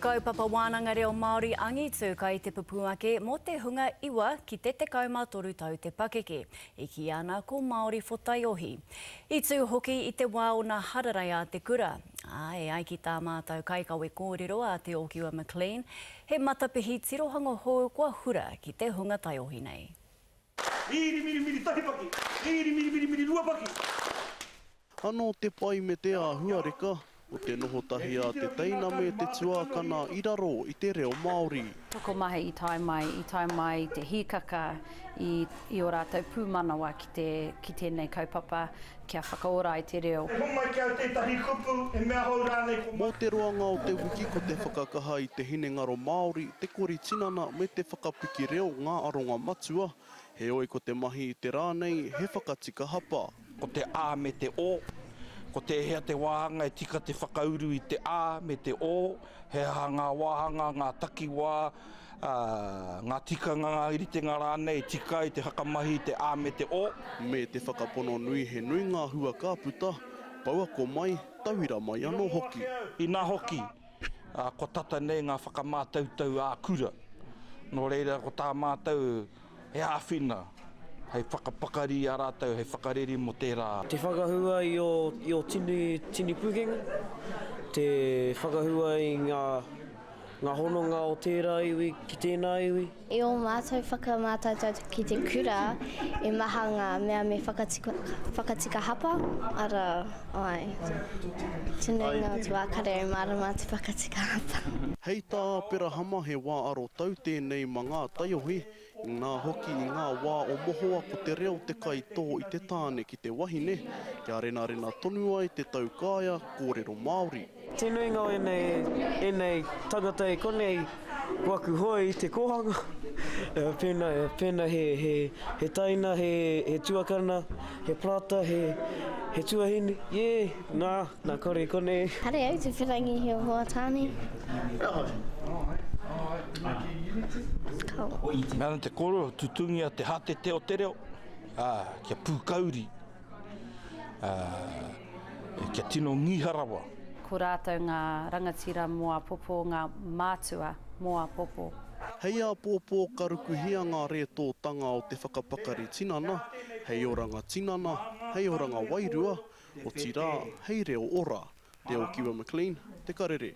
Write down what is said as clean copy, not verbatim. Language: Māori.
kaupapa wānanga reo Māori angitu kai te pupuake mo te hunga iwa ki te 13 tau te Pakeke, i ki ana ko Māori whotairohi. I tū hoki i te wā o nā hararai a te kura. E ai ki tā mātou kaikawe kōrero a te Okiwa McLean, he matapihi tirohanga hou kua hura ki te hunga taiohi nei. Iri miri miri tahi paki, iri miri miri miri lua paki. Ano te pai me te āhua reka, o te noho tahi a te teina me te tuakana i raro i te reo Māori. Toko mahi i tai mai te hikaka i o rātou pūmanawa ki tēnei kaupapa kia whakaora i te reo. E homai kia o tētahi kupu, e mea hau rānei ko. Mō te roanga o te wiki ko te whakakaha i te hinengaro Māori, te kori tinana me te whakapiki reo ngā aronga matua. He oi ko te mahi i te rānei, he whakatika hapa. Ko te ā me te o, ko te hea te wāhanga e tika te whakauru i te ā me te o, he ngā wāhanga, ngā takiwā, ngā tikanga, ngā iritenga rānei, tika i te hakamahi i te ā me te o. Me te whakapono nui he nui ngā hua kāputa, pauako mai, tauira mai anō hoki. I nā hoki, ko tata nei ngā whakamātautau ā kura. Nō reira ko tā mātau he āwhina. Hei whakapakari a rātou, hei whakareri mo tērā. Te whakahua i o tini pukenga, te whakahua i ngā hononga o tērā iwi ki tēnā iwi. I o mātou whakamātautau ki te kura, e maha ngā mea me whakatika hapa, ara, ai. Tēnei ngā tuakare e marama te whakatika hapa. Hei tā pera hama he wā aro tau tēnei ma ngā taiohi, nā hoki i ngā wā o mohoa ko te reo te kai tō i te tāne ki te wahine, kia rena tonu ai te tau kāia kōrero Māori. Tēnei ngā enei tangata e konei waku hoi i te kohanga. Pēnā he taina, he tuakana, he prata, he tuahine. Nā kore konei. Hare au te whirangi he o Hoatāne. Mēna te koro, tutungia te hate te o te reo, kia pūkauri, kia tino ngiharawa. Ko rātou ngā rangatira moa popo, ngā mātua moa popo. Hei a pōpō karukuhia ngā rētōtanga o te whakapakari tinana, hei oranga tinana, hei oranga wairua, o tirā, hei reo ora. Te Okiwa McLean, te karere.